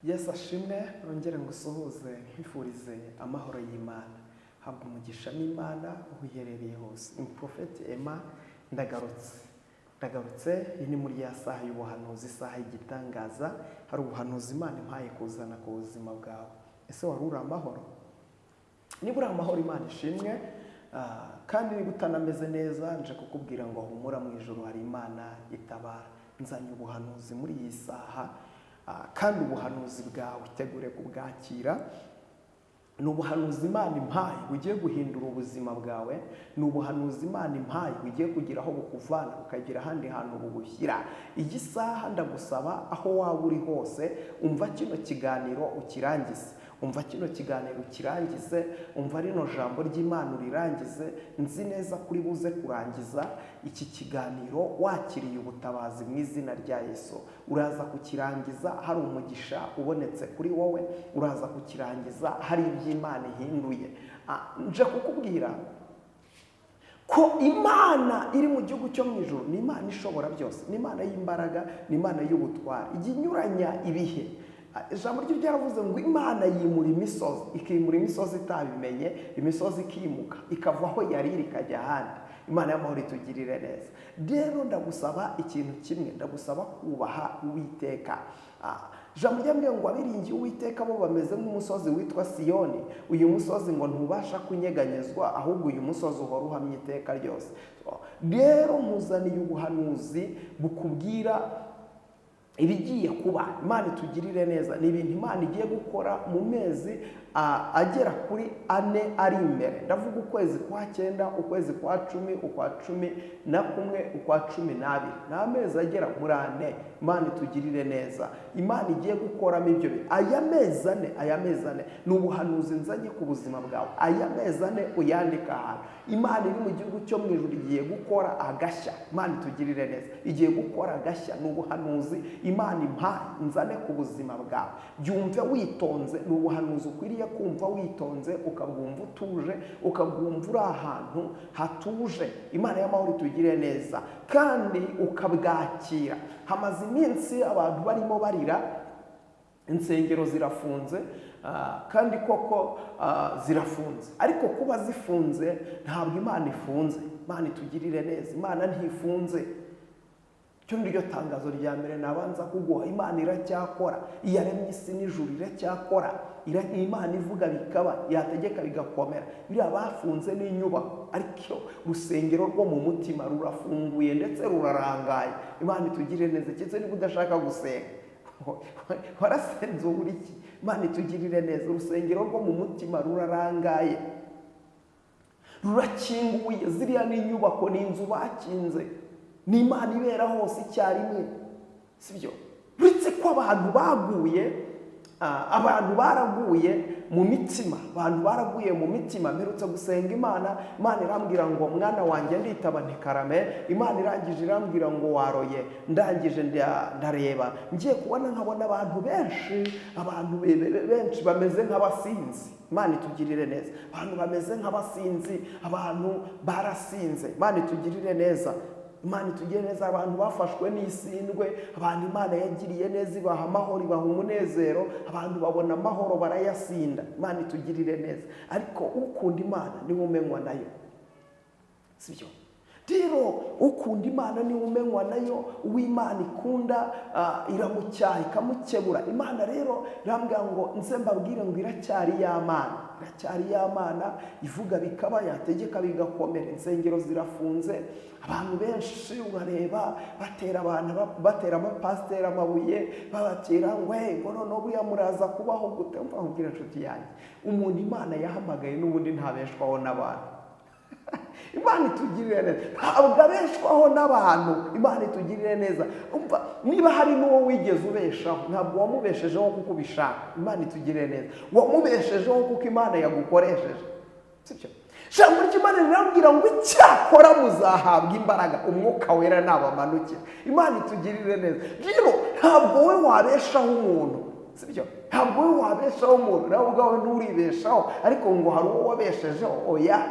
Yesu ashimwe nongere ngusuhuze nkwifurize amahoro y'Imana. Habwa umugisha n'Imana uherereye hose. Umuprofeti Emma ndagarutse iyi ni muri ya saha y'ubuhanuzi, isaha y'igitangaza. Hari ubuhanuzi Imana impaye kuzana ku buzima bwawe. Ese wari uri amahoro? Niba uri amahoro Imana ishimwe, kandi niba utanameze neza nje kukubwira ngo humura, mu ijuru hari Imana itabara. Nzanye ubuhanuzi muri iyi saha, kandi ubuhanuzi bwawe utegure kubwakira. Ni ubuhanuzi Imana impaye bugiye guhindura ubuzima bwawe. Ni ubuhanuzi Imana impaye bugiye kugira aho bukuvana ukagira ahandi hantu bugushyira. Iyi saha ndagusaba aho waba uri hose, umva kino kiganiro ukirangize. Umva kino kiganiro ukirangize, umva rino jambo ry'Imana urirangize. Nzi neza kuri buze kurangiza iki kiganiro wakiriye ubutabazi mu izina rya Yesu. Uraza kukirangiza hari umugisha ubonetse kuri wowe, uraza kukirangiza hari iby'Imana ihinduye. Nje kukubwira ko Imana iri mu gihugu cyo mu ijuru ni Imana ishobora byose, ni Imana y'imbaraga, ni Imana y'ubutware, ijya inyuranya ibihe. Ijambo ryo ryaravuze ngo Imana yimura imisozi, ikimura imisozi itabimenye, imisozi ikimuka ikava aho yari iri ikajya ahandi. Imana y'amahoro itugirire neza. Rero ndagusaba ikintu kimwe, ndagusaba kubaha Uwiteka. Ijambo ryambwiye ngo abiringiye Uwiteka bo bameze nk'umusozi witwa Siyoni. Uyu musozi ngo ntubasha kunyeganyezwa, ahubwo uyu musozi uhora uhamye iteka ryose. Rero nkuzaniye ubuhanuzi bukubwira ibigiye kuba. Imana itugirire neza. Ni ibintu Imana igiye gukora mu mezi agera kuri 4 ari imbere. Ndavuga ukwezi kwa 9, ukwezi kwa 10, ukwa 11, ukwa 12. Ni amezi agera muri 4. Imana itugirire neza. Imana igiye gukoramo ibyo bintu. Aya mezi 4 ni ubuhanuzi nzanye ku buzima bwawe. Aya mezi 4 uyandika ahantu. Imana iri mu gihugu cyo mu ijuru igiye gukora agashya. Imana itugirire neza. Igiye gukora agashya. Ni ubuhanuzi Imana impaye nzane ku buzima bwawe. Byumve witonze. Ni ubuhanuzi ukwiriye kumva witonze, ukabwumva utuje, ukabwumva uri ahantu hatuje. Imana y'amahoro itugirire neza kandi ukabwakira. Hamaze iminsi abantu barimo barira, insengero zirafunze, kandi koko zirafunze. Ariko kuba zifunze ntabwo Imana ifunze. Imana itugirire neza. Imana ntifunze. Cyo niryo tangazo rya mbere nabanza kuguha. Imana iracyakora. Iyaremye isi n'ijuru iracyakora. Imana ivuga bikaba, yategeka bigakomera. Biriya bafunze n'inyubako, ariko urusengero rwo mu mutima rurafunguye ndetse rurarangaye. Imana itugirire neza. Cyetse niba udashaka gusenga warasenze ubura iki? Imana itugirire neza. Urusengero rwo mu mutima rurarangaye, rurakinguye. Ziriya n'inyubako, ni inzu bakinze. Ni Imana ibera hose icyarimwe, sibyo? Uretse ko abantu baraguye mu mitima. Abantu baraguye mu mitima. Mperutse gusenga Imana irambwira ngo mwana wanjye nditaba ntikarame. Imana irangije irambwira ngo waroye. Ndangije ndareba, ngiye kubona nkabona abantu benshi bameze nk'abasinzi. Imana itugirire neza. Abantu bameze nk'abasinzi, abantu barasinze. Imana itugirire neza. Imana itugirire neza. Abantu bafashwe n'isindwe, abantu Imana yagiriye neza ibaha amahoro, ibaha umunezero. Abantu babona amahoro barayasinda. Imana itugirire neza. Ariko ukunda Imana niwe umenywa nayo, sibyo? Rero ukunda Imana niwe umenywa nayo. Uw'Imana ikunda iramucyaha ikamukebura. Imana rero irambwira ngo nze mbabwire ngo iracyari y'Amana. Iracyari y'Amana, ivuga bikaba, yategeka bigakomera. Insengero zirafunze. Abantu benshi urareba batera amapasiteri amabuye, babatera ngo noneho buriya muraza kubaho gute? Mva nkubwira inshuti yanjye, umuntu Imana yahamagaye n'ubundi ntabeshwaho n'abantu. Imana itugirire neza. Ntabwo abeshwaho n'abantu. Imana itugirire neza. Umva, niba hari n'uwo wigeze ubeshaho, ntabwo wamubeshejeho kuko ubishaka. Imana itugirire neza. Wamubeshejeho kuko Imana yagukoresheje, sibyo? Ijambo ry'Imana rirambwira ngo icyakora muzahabwa imbaraga Umwuka Wera nabamanukira. Imana itugirire neza. Rero ntabwo we wabeshaho umuntu, sibyo? Ntabwo we wabeshaho umuntu. Nawe ubwawe nturibeshaho, ariko ngo hari uwo wabeshejeho. Oya.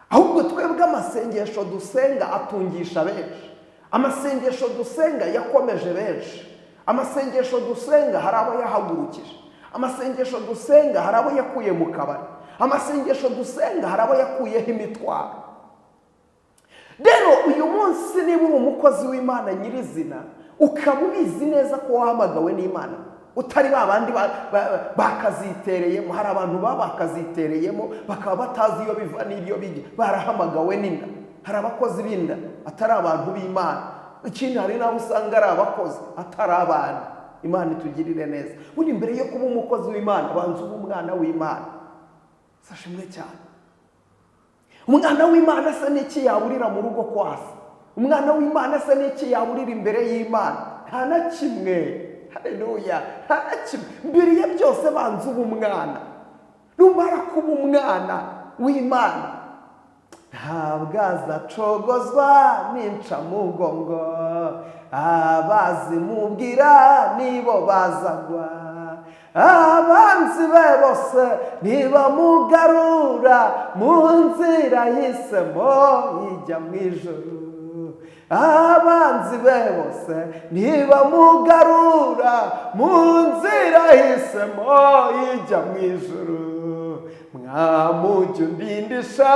Ahubwo twebwe amasengesho dusenga atungisha benshi. Amasengesho dusenga yakomeje benshi. amasengesho dusenga hari abo yahagurukije, amasengesho dusenga hari abo yakuye mu kabari, amasengesho dusenga hari abo yakuyeho imitwaro. Rero uyu munsi niba uri umukozi w'Imana nyirizina, ukaba ubizi neza ko wahamagawe n'Imana, utari babandi bakazitereyemo. Hari abantu bakazitereyemo bakaba batazi iyo biva n'ibyo bijya, barahamagawe n'inda. Hari abakozi b'inda atari abantu b'Imana, ikindi hari n'abo usanga ari abakozi atari abantu. Imana itugirire neza. Buri mbere yo kuba umukozi w'Imana banza ube umwana w'Imana. Sashimwe cyane. Umwana w'Imana se n'iki yaburira mu rugo kwasa? Umwana w'Imana se n'iki yaburira imbere y'Imana? Nta na kimwe. Haleluya. Nta na kimwe. Mbere ya byose banza ube umwana. Numara kuba umwana w'Imana, ntabwo azacogozwa n'incamugongo, abazimubwira nibo bazagwa, abanzi be bose nibamugarura mu nzira yahisemo ijya mu ijuru, abanzi be bose nibamugarura mu nzira yahisemo ijya mu ijuru. Mwamujya undindisha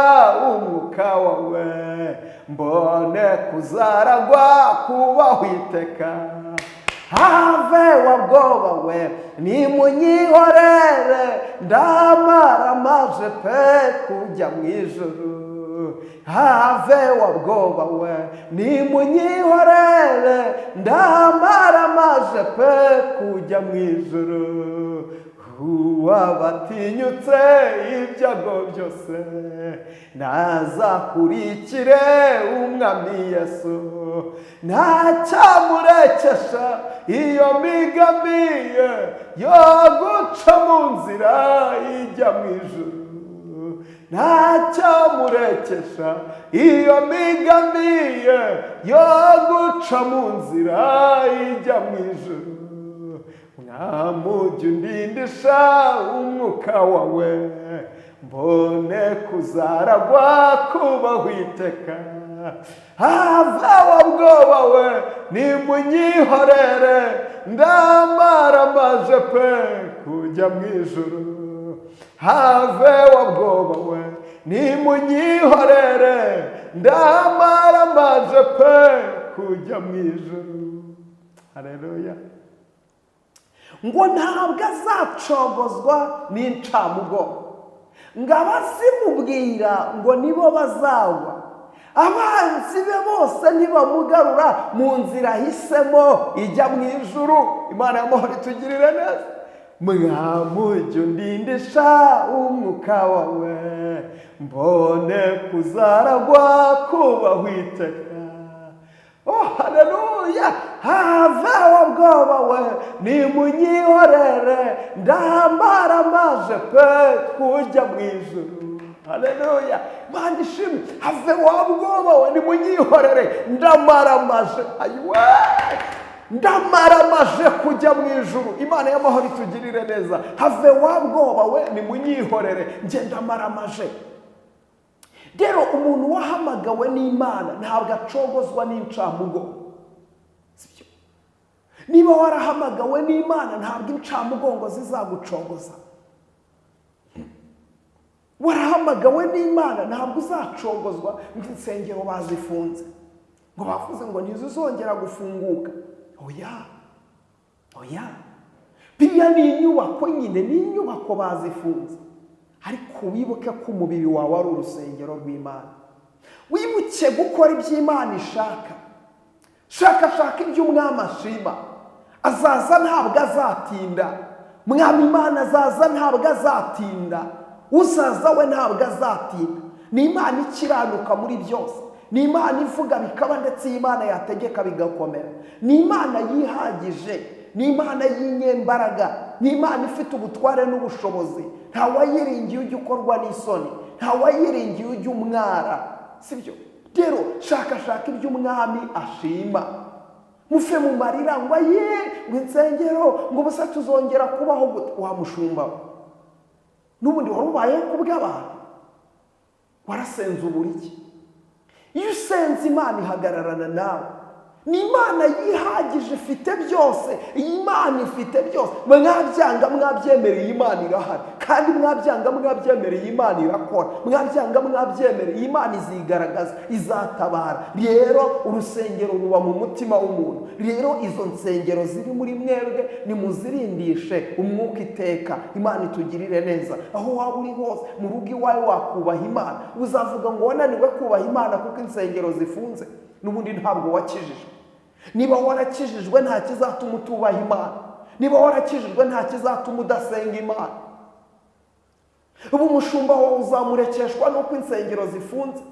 umwuka wawe, mbone kuzaragwa kubaho iteka. Have wabwoba we nimunyihorere, ndamaramaje pe kujya mu ijuru. Have wabwoba we nimunyihorere, ndamaramaje pe kujya mu ijuru. Uwabatinyutse ibyago byose nazakurikire umwami Yesu, ntacyamurekesha iyo migambi ye yo guca mu nzira ijya mu ijuru, ntacyamurekesha iyo migambi ye yo guca mu nzira ijya mu ijuru. Mwamujya undindisha umwuka wawe, mbone kuzaragwa kubaho iteka. Have wabwoba we nimunyihorere, ndamaramaje pe kujya mu ijuru. Have wabwoba we nimunyihorere, ndamaramaje pe kujya mu ijuru. Haleluya. Ngo ntabwo azacogozwa n'incamugongo, ngo abazimubwira ngo nibo bazagwa, abanzi be bose nibamugarura mu nzira ahisemo ijya mu ijuru. Imana y'amahoro itugirire neza. Mwamujya undindisha umwuka wawe, mbone kuzaragwa kubaho iteka. Oh, haleluya. Have wabwoba we nimunyihorere, ndamaramaje pe kujya mu ijuru. Haleluya. Imana ishimwe. Have wabwoba we nimunyihorere, ndamaramaje, ayiwe, ndamaramaje kujya mu ijuru. Imana y'amahoro itugirire neza. Have wabwoba we nimunyihorere, nge ndamaramaje. Rero umuntu wahamagawe n'Imana ntabwo acogozwa n'incamugongo. Sibyo? Niba warahamagawe n'Imana ntabwo incamugongo zizagucogoza. Warahamagawe n'Imana ntabwo uzacogozwa nk'insengero bazifunze, ngo bavuze ngo ntizizongera gufunguka. Oya, oya. Biriya ni inyubako nyine, ni inyubako bazifunze. Ariko wibuke ko umubiri wawe ari urusengero rw'Imana. Wibuke gukora iby'Imana ishaka. Shaka ibyo umwami ashima. Azaza ntabwo azatinda. Mwami Imana azaza ntabwo azatinda. Uzaza we ntabwo azatinda. Ni Imana ikiranuka muri byose. Ni Imana ivuga bikaba, ndetse Imana yategeka bigakomera. Ni Imana yihagije. Ni Imana y'inyembaraga. Ni Imana ifite ubutware n'ubushobozi. Nta wayiringiye ujya ukorwa n'isoni, nta wayiringiye ujya umwara. Sibyo? Rero shaka ibyo umwami ashima. Mufe mu marira ngo aye ngo insengero ngo ubusa tuzongera kubaho gute. Wa mushumba, n'ubundi wari ubayeho kubw'abantu, warasenze uburiki. Iyo usenze Imana ihagararana nawe. ni Imana yihagije, ifite byose. Iyi Mana ifite byose. Mwabyanga mwabyemereye, Imana irahari. Kandi mwabyanga mwabyemereye, Imana irakora. Mwabyanga mwabyemereye, Imana izigaragaza, izatabara. Rero urusengero ruba mu mutima w'umuntu. Rero izo nsengero ziri muri mwebwe nimuzirindishe umwuka iteka. Imana itugirire neza. Aho waba uri hose, mu rugo iwawe wakubaha Imana. Uzavuga ngo wananiwe kubaha Imana kuko insengero zifunze? N'ubundi ntabwo wakijijwe. Niba warakijijwe nta kizatuma utubaha Imana. Niba warakijijwe nta kizatuma udasenga Imana. Ubu umushumba wawe uzamurekeshwa nuko insengero zifunze?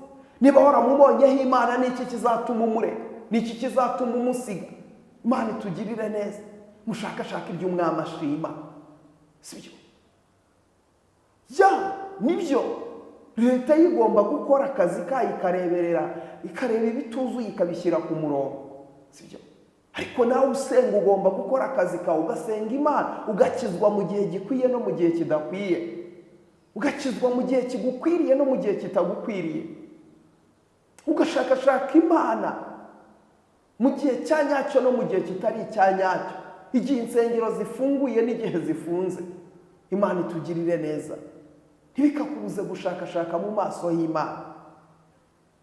Niba waramubonyeho Imana, niki kizatuma umureka? Niki kizatuma umusiga? Imana itugirire neza. Mushakashaka iby'umwami ashima, sibyo? Nibyo leta igomba gukora akazi kayo, ikareba ibituzuye ikabishyira ku murongo, sibyo? Ariko nawe usenga ugomba gukora akazi kawe, ugasenga Imana, ugakizwa mu gihe gikwiye no mu gihe kidakwiye. Ugakizwa mu gihe kigukwiriye no mu gihe kitagukwiriye. Ugashakashaka Imana mu gihe cya nyacyo no mu gihe kitari icya nyacyo. Igihe insengero zifunguye n'igihe zifunze. Imana itugirire neza. Ntibikakubuze gushakashaka mu maso y'Imana,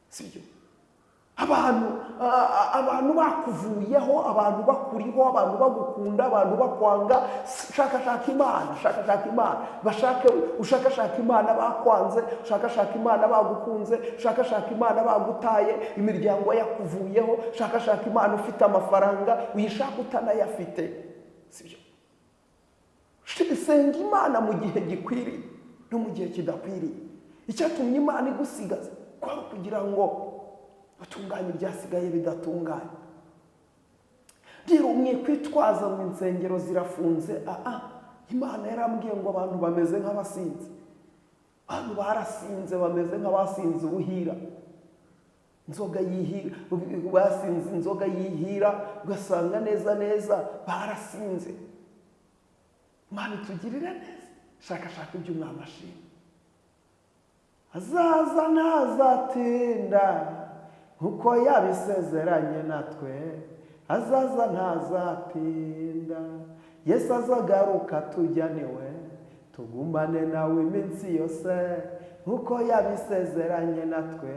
sibyo? Abantu bakuvuyeho, abantu bakuriho, abantu bagukunda, abantu bakwanga. Shakashaka Imana, shakashaka Imana. Ushakashaka Imana bakwanze, ushakashaka Imana bagukunze, ushakashaka Imana bagutaye, imiryango yakuvuyeho. Shakashaka Imana ufite amafaranga, uyishaka utanayafite, sibyo? Senga Imana mu gihe gikwiriye no mu gihe kidakwiriye. Icyatumye Imana igusigaza kwari kugira ngo utunganye ibyasigaye bidatunganye. Rero umwe kwitwaza mu insengero zirafunze. Imana yarambwiye ngo abantu bameze nk'abasinzi. Abantu barasinze, bameze nk'abasinze ubuhira. Inzoga yihira, basinze inzoga yihira, ugasanga neza barasinze. Imana itugirire neza. Shakashaka iby'umwami ashima. Azaza ntazatinda nkuko yabisezeranye natwe. Azaza ntazatinda, Yesu azagaruka tujyaniwe, tugumane nawe iminsi yose nkuko yabisezeranye natwe.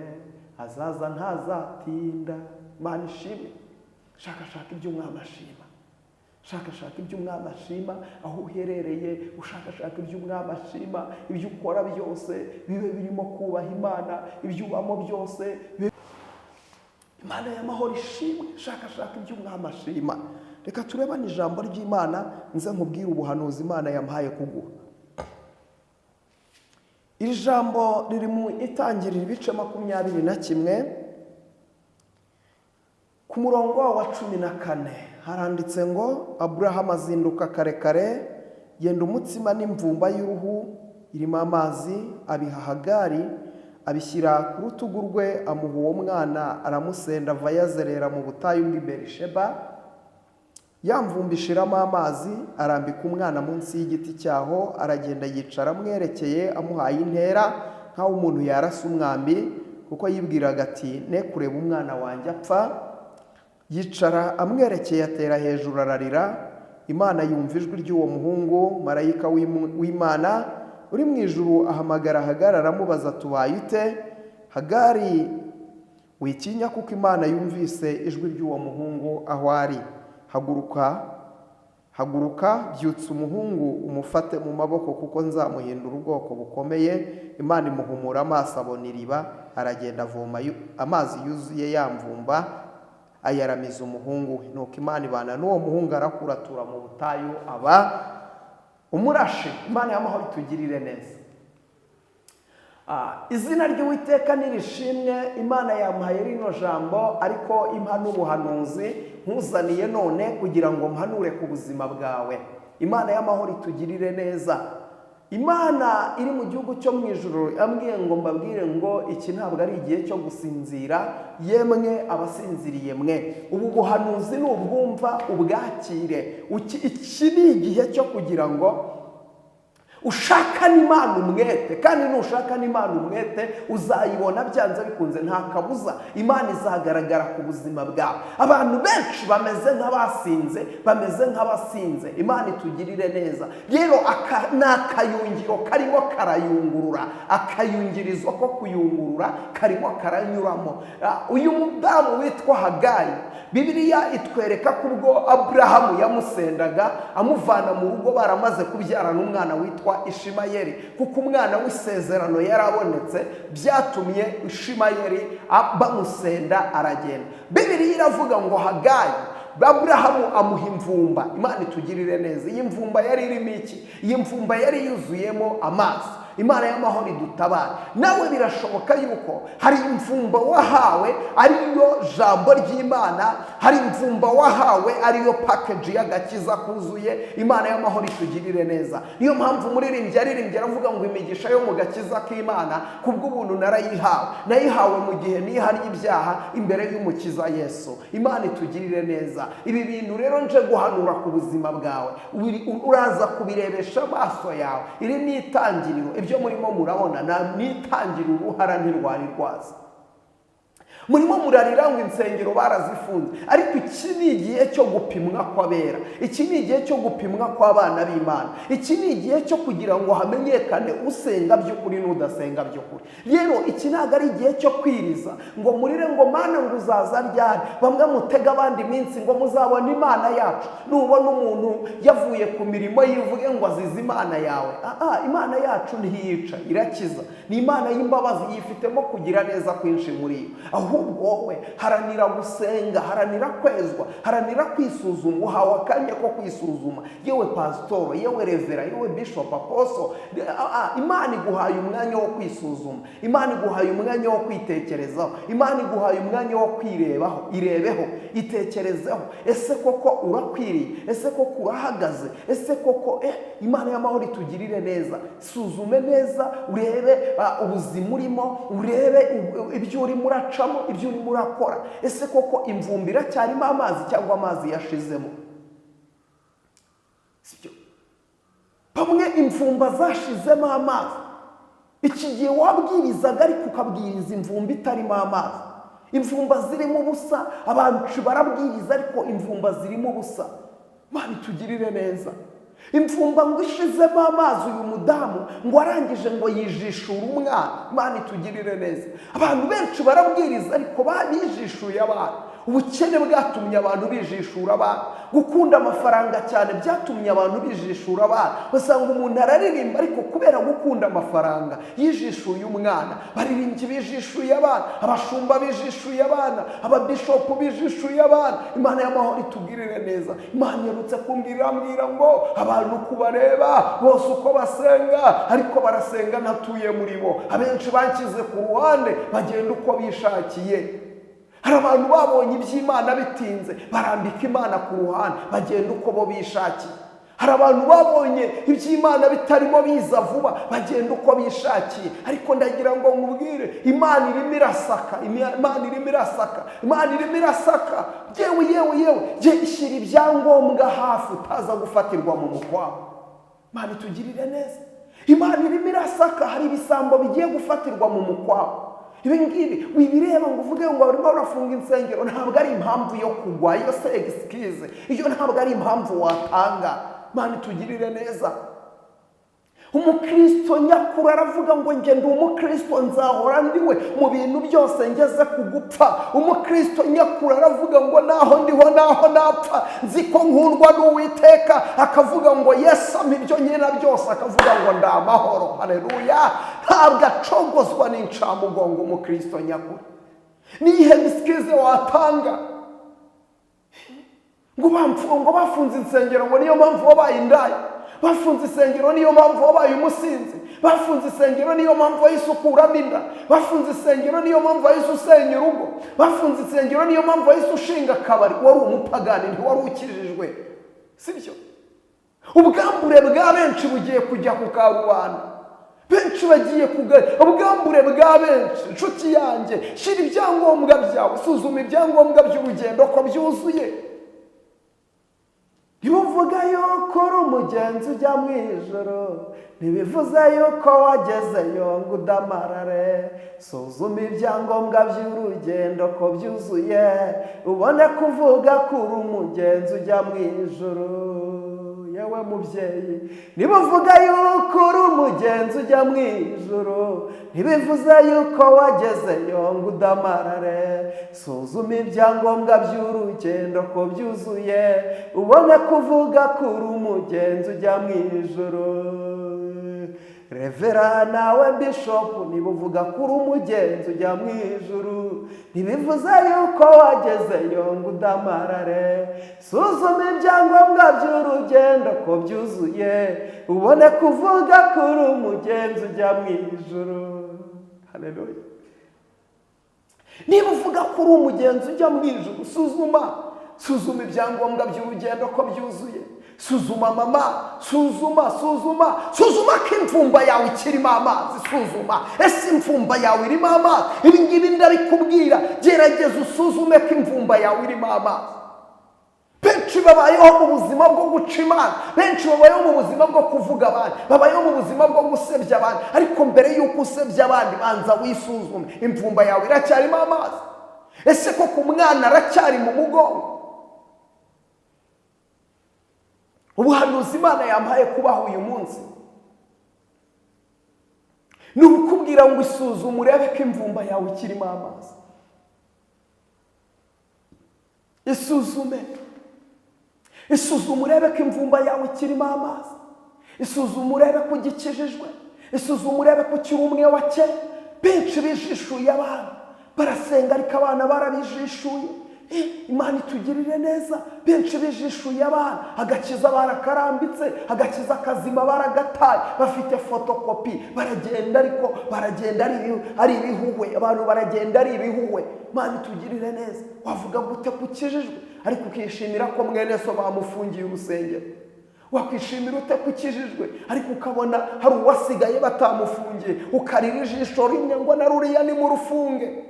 Azaza ntazatinda. Imana ishime. Shakashaka iby'umwami ashima. Shakashaka iby'umwami ashima. Aho uherereye ushakashaka iby'umwami ashima. Ibyo ukora byose bibe birimo kubaha Imana. Ibyo ubamo byose Imana y'amahoro ishimwe. Shakashaka iby'umwami ashima. Reka turebane ijambo ry'Imana, nze nkubwire ubuhanuzi Imana yampaye kuguha. Iri jambo riri mu Itangiriro ibice 21 ku murongo wa 14. Haranditse ngo Aburahamu azinduka kare yenda umutsima n'imvumba y'uruhu irimo amazi, abiha Hagari, abishyira ku rutugu rwe, amuha uwo mwana, aramusenda ava yazerera mu butayu bw'i Berisheba. Yamvumbishiramo amazi, arambika umwana munsi y'igiti cyaho, aragenda yicara amwerekeye, amuhaye intera nk'aho umuntu yarasa umwambi, kuko yibwiraga ati ne kureba umwana wanjye apfa. Yicara amwerekeye, atera hejuru ararira. Imana yumva ijwi ry'uwo muhungu. Marayika w'Imana uri mu ijuru ahamagara Hagari, aramubaza tubaye ute? Hagari witinya, kuko Imana yumvise ijwi ry'uwo muhungu aho ari. Haguruka byutsa umuhungu, umufate mu maboko, kuko nzamuhindura ubwoko bukomeye. Imana imuhumura amaso, abona iriba, aragenda avoma amazi yuzuye yamvumba, ayaramiza umuhungu we. Nuko Imana ibana n'uwo muhungu, arakura atura mu butayu, aba umurashe. Imana y'amahoro itugirire neza. Izina ry'Uwiteka nirishimwe. Imana yampaye rino jambo, ariko impa n'ubuhanuzi nkuzaniye none kugira ngo mpanure ku buzima bwawe. Imana y'amahoro itugirire neza. Imana iri mu gihugu cyo mu ijuru yambwiye ngo mbabwire ngo iki ntabwo ari igihe cyo gusinzira, yemwe abasinziriye mwe. Ubu buhanuzi nubwumva ubwakire. Iki ni igihe cyo kugira ngo ushakane Imana umwete, kandi nushakane Imana umwete uzayibona byanze bikunze, nta kabuza Imana izagaragara ku buzima bwawe. Abantu benshi bameze nk'abasinze. Imana itugirire neza. Rero ni akayungiro karimo karayungurura, akayungirizo ko kuyungurura karimo karanyuramo. Uyu mudamu witwa Hagayi, Bibiliya itwereka ko ubwo Aburahamu yamusendaga amuvana mu rugo baramaze kubyarana umwana witwa Ishimayeli, kuko umwana w'isezerano yarabonetse, byatumye Ishimayeli bamusenda aragenda. Bibiliya iravuga ngo Hagayi, Aburahamu amuha imvumba. Imana itugirire neza. Iyi mvumba yari irimo iki? Iyi mvumba yari yuzuyemo amazi. Imana y'amahoro idutabara. Nawe birashoboka yuko hari imvumba wahawe ariyo jambo ry'Imana, hari imvumba wahawe ariyo package y'agakiza kuzuye. Imana y'amahoro itugirire neza. Niyo mpamvu umuririmbyi yaririmbye aravuga ngo imigisha yo mu gakiza k'Imana kubw'ubuntu nayihawe mu gihe nihariye ibyaha imbere y'umukiza Yesu. Imana itugirire neza. Ibi bintu rero nje guhanura ku buzima bwawe, uraza kubirebesha amaso yawe. Iri ni itangiriro. Ibyo murimo murabona nitangirira uruhara ntirwari rwaza. Murimo murarira ngo insengero barazifunze, ariko iki ni igihe cyo gupimwa kw'abera. Iki ni igihe cyo gupimwa kw'abana b'Imana. Iki ni igihe cyo kugira ngo hamenyekane usenga by'ukuri n'udasenga by'ukuri. Rero iki ntabwo ari igihe cyo kwiriza ngo murire ngo Mana ngo uzaza ryari, bamwe mutega abandi iminsi ngo muzabona Imana yacu. Nubona umuntu yavuye ku mirimo yivuge ngo azize Imana yawe, Imana yacu ntiyica, irakiza. Ni Imana y'imbabazi, yifitemo kugira neza kwinshi muri yo. Ahubwo wowe haranira gusenga, haranira kwezwa, haranira kwisuzuma. Uhawe akanya ko kwisuzuma, yewe pasitoro, yewe revera, yewe bishop, aposo. Imana iguhaye umwanya wo kwisuzuma, Imana iguhaye umwanya wo kwitekerezaho, Imana iguhaye umwanya wo kwirebaho. Irebeho, itekerezeho. Ese koko urakwiriye? Ese koko urahagaze? Ese koko Imana y'amahoro itugirire neza. Suzume neza, urebe ubuzima urimo, urebe ibyo urimo uracamo, ibyo urimo urakora. Ese koko imvumbi iracyarimo amazi cyangwa amazi yashizemo? Sibyo. Bamwe imvumba zashizemo amazi. Iki gihe wabwirizaga ariko ukabwiriza imvumbi itarimo amazi. Imvumba zirimo ubusa. Abantu barabwiriza ariko imvumba zirimo ubusa. Imana itugirire neza. Imvumba ngo ishizemo amazi, uyu mudamu ngo arangije ngo yijishura umwana. Imana itugirire neza. Abantu benshi barabwiriza ariko bijishuye abana. Ubukene bwatumye abantu bijishura abana. Gukunda amafaranga cyane byatumye abantu bijishura abana. Basanga umuntu araririmba ariko kubera gukunda amafaranga yijishuye umwana. Baririmbyi bijishuye abana, abashumba bijishuye abana, ababishopu bijishuye abana. Imana y'amahoro itugirire neza. Imana yerutse kumbwira ngo abantu kubareba bose uko basenga, ariko barasenga ntatuye muri bo. Abenshi bankize ku ruhande bagenda uko bishakiye. Hari abantu babonye iby'Imana bitinze barambika Imana ku ruhande bagenda uko bo bishakiye. Hari abantu babonye iby'Imana bitarimo biza vuba bagenda uko bishakiye. Ariko ndagira ngo nkubwire, Imana irimo irasaka, Imana irimo irasaka, Imana irimo irasaka. Yewe ishyira ibyangombwa hafi utaza gufatirwa mu mukwabo. Imana itugirire neza. Imana irimo irasaka. Hari ibisambo bigiye gufatirwa mu mukwabo. Ibi ngibi wibireba ngo uvuge ngo barimo barafunga insengero, ntabwo ari impamvu yo kugwa. Iyo se excuse, iyo ntabwo ari impamvu watanga. Imana itugirire neza. Umukristo nyakuri aravuga ngo nge ndi umukristo, nzahora ndiwe mu bintu byose ngeze ku gupfa. Umukristo nyakuri aravuga ngo naho ndiho naho napfa nzi ko nkundwa n'Uwiteka. Akavuga ngo Yesu ampa ibyo nyina byose, akavuga ngo ndi amahoro. Haleluya. Ntabwo acogozwa n'incamugongo umukristo nyakuri. Niyihe misikize watanga ngo bafunze insengero ngo niyo mpamvu wabaye indaya? Bafunze insengero niyo mpamvu wabaye umusinzi? Bafunze insengero niyo mpamvu wahise ukuramo inda? Bafunze insengero niyo mpamvu wahise usenya urugo? Bafunze insengero niyo mpamvu wahise ushinga akabari? Wari umupagani, ntiwari ukijijwe. Sibyo? Ubwambure bwa benshi bugiye kujya ku karubanda. Benshi bagiye ubwambure bwa benshi. Nshuti yanjye, shira ibyangombwa byawe, suzuma ibyangombwa by'urugendo ko byuzuye. Niba uvuga yuko uri umugenzi ujya mu ijoro ntibivuze yuko wagezeyo ngo udamarare. Suzuma ibyangombwa by'urugendo ko byuzuye ubone kuvuga ko uri umugenzi ujya mu ijoro. Yewe mubyeyi, niba uvuga yuko uri umugenzi ujya mu ijoro ntibivuze yuko wagezeyo ngo udamarare. Suzuma ibyangombwa by'urugendo ko byuzuye ubone kuvuga ko uri umugenzi ujya mu ijoro. Revera nawe bishopu, niba uvuga ko uri umugenzi ujya mu ijuru ntibivuze yuko wagezeyo ngo udamarare. Suzuma ibyangombwa by'urugendo ko byuzuye ubone kuvuga ko uri umugenzi ujya mu ijuru. Haleluya. Niba uvuga ko uri umugenzi ujya mu ijuru, suzuma ibyangombwa by'urugendo ko byuzuye. Suzuma mama, suzuma ko imfumba yawe ikirimo amazi. Suzuma, ese imfumba yawe irimo amazi? Ibi ngibi ndabikubwira, gerageza usuzume ko imfumba yawe irimo amazi. Benshi babayeho mu buzima bwo guca imana, benshi babayeho mu buzima bwo kuvuga abandi, babayeho mu buzima bwo gusebya abandi. Ariko mbere y'uko usebya abandi banza wisuzume, imfumba yawe iracyarimo amazi? Ese koko umwana aracyari mu mugongo? Ubuhanuzi Imana yampaye kubaho uyu munsi ni ukubwira ngo isuzume urebe ko imvumba yawe ikirimo amazi. Isuzume urebe ko imvumba yawe ikirimo amazi. Isuzume urebe ko ugikijijwe. Isuzume urebe ko ukiri umwe wa kera. Benshi bijishuye abana, barasenga ariko abana barabijishuye. Imana itugirire neza. Benshi bijishuye abana, agakiza barakarambitse, agakiza kazima baragataye, bafite fotokopi, baragenda ariko baragenda ari ibihuhwe. Abantu baragenda ari ibihuhwe. Imana itugirire neza. Wavuga gute kukijijwe ariko ukishimira ko mwene so bamufungiye urusengero? Wakwishimira ute kukijijwe ariko ukabona hari uwasigaye batamufungiye, ukarira ijisho rimwe ngo na ruriya ni mu rufunge?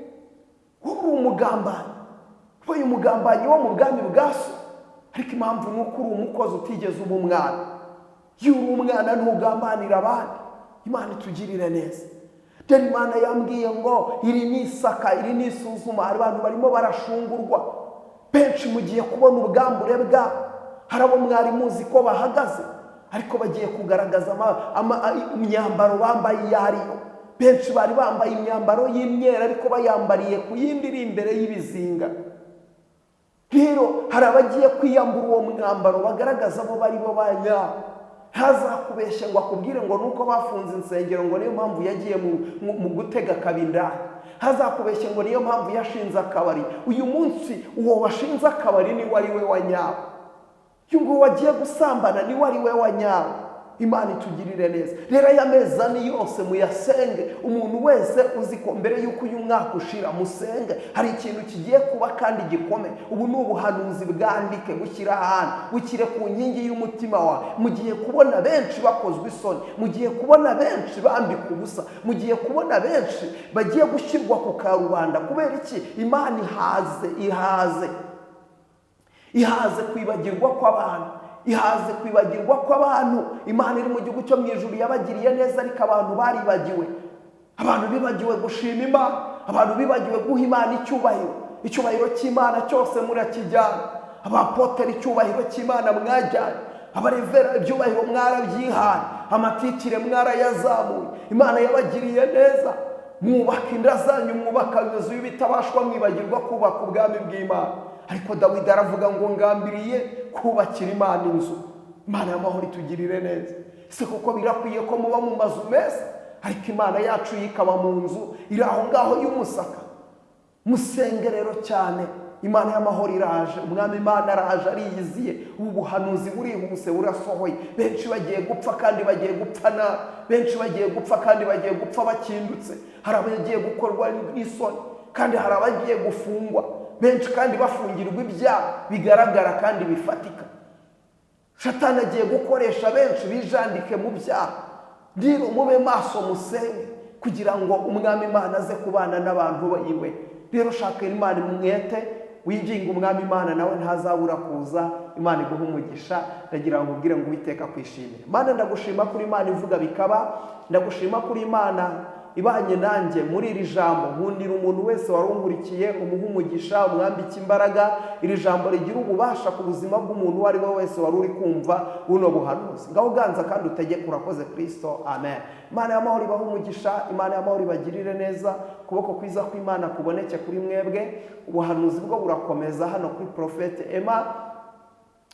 Uri umugambanyi, ubaye umugambanyi wo mu bwami bwa so. Ariko impamvu ni uko uri umukozi utigeze uba umwana. Iyo uri umwana ntugambanira abandi. Imana itugirire neza. Deni Imana yambwiye ngo iri ni isaka, iri ni isuzuma. Hari abantu barimo barashungurwa. Benshi mugiye kubona ubwambure bwabo. Hari abo mwari muzi ko bahagaze ariko bagiye kugaragaza imyambaro bambaye iyo ariyo. Benshi bari bambaye imyambaro y'imyera ariko bayambariye ku yindi iri imbere y'ibizinga. Rero hari abagiye kwiyambura uwo mwambaro bagaragaza abo bari bo banyabo. Ntazakubeshye ngo akubwire ngo nuko bafunze insengero ngo niyo mpamvu yagiye mu gutega kabindani. Ntazakubeshye ngo niyo mpamvu yashinze akabari. Uyu munsi uwo washinze akabari ni wari we wanyawe. Yungu wagiye gusambana ni wari we wanyawe. Imana itugirire neza. Rero aya mezi ane yose muyasenge. Umuntu wese uzi ko mbere y'uko uyu mwaka ushira musenge, hari ikintu kigiye kuba kandi gikomeye. Ubu ni ubuhanuzi bwandike bushyira ahantu, bukire ku nkingi y'umutima wawe. Mugiye kubona benshi bakozwe isoni, mugiye kubona benshi bambika ubusa, mugiye kubona benshi bagiye gushyirwa ku karubanda. Kubera iki? Imana ihaze kwibagirwa kw'abantu. Ihaze kwibagirwa kw'abantu. Imana iri mu gihugu cyo mu ijuru yabagiriye neza ariko abantu baribagiwe. Abantu bibagiwe gushima Imana. Abantu bibagiwe guha Imana icyubahiro. Icyubahiro cy'Imana cyose murakijyana. Abapoteri icyubahiro cy'Imana mwajyanye. Abarevera ibyubahiro mwarabyihaye. Amatitire mwarayazamuye. Imana yabagiriye neza. Mwubaka inda zanyu, mwubaka inzu y'ibitabashwa, mwibagirwa kubaka ubwami bw'Imana. Ariko Dawidi aravuga ngo ngambiriye kubakira Imana inzu. Imana y'amahoro itugirire neza. Ese koko birakwiye ko muba mu mazu meza ariko Imana yacu yikaba mu nzu iri aho ngaho y'umusaka? Musengerero cyane. Imana y'amahoro iraje. Umwami Imana araje ariyiziye. Ubu buhanuzi burihuse burasohoye. Benshi bagiye gupfa kandi bagiye gupfa nabi. Benshi bagiye gupfa kandi bagiye gupfa bakindutse. Hari abagiye gukorwa n'isoni kandi hari abagiye gufungwa. Benshi kandi bafungirwa ibyaha bigaragara kandi bifatika. Satani agiye gukoresha benshi bijandike mu byaha. Ndiro mube maso musenge kugira ngo umwami Imana aze kubana n'abantu bayiwe. Rero shaka Imana mwete, winginga umwami Imana nawe ntazabura kuza Imana iguha umugisha. Ndagira ngo ubwire ngo Uwiteka kwishimire. Mana ndagushima kuri Imana ivuga bikaba, ndagushima kuri Imana ibanye nanjye muri iri jambo. Nkundira umuntu wese warunkurikiye, umuha umugisha, umwambike imbaraga. Iri jambo rigira ububasha ku buzima bw'umuntu uwo ari we wese wari uri kumva buno buhanuzi. Ngaho uganza kandi utegeke. Urakoze Kristo, amen. Imana y'amahoro ibaha umugisha, Imana y'amahoro ibagirire neza, kuboko kwiza kw'Imana kuboneke kuri mwebwe. Ubuhanuzi bwo burakomeza hano kuri Prophete Emma.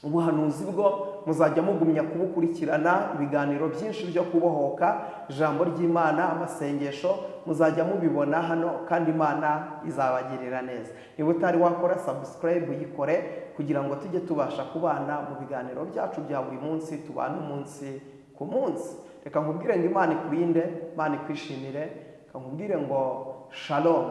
Ubuhanuzi bwo muzajya mugumya kubukurikirana, ibiganiro byinshi byo kubohoka, ijambo ry'Imana, amasengesho, muzajya mubibona hano kandi Imana izabagirira neza. Niba utari wakora subscribe uyikore kugira ngo tujye tubasha kubana mu biganiro byacu bya buri munsi, tubane umunsi ku munsi. Reka nkubwire ngo Imana ikurinde, Imana ikwishimire, reka nkubwire ngo shalom.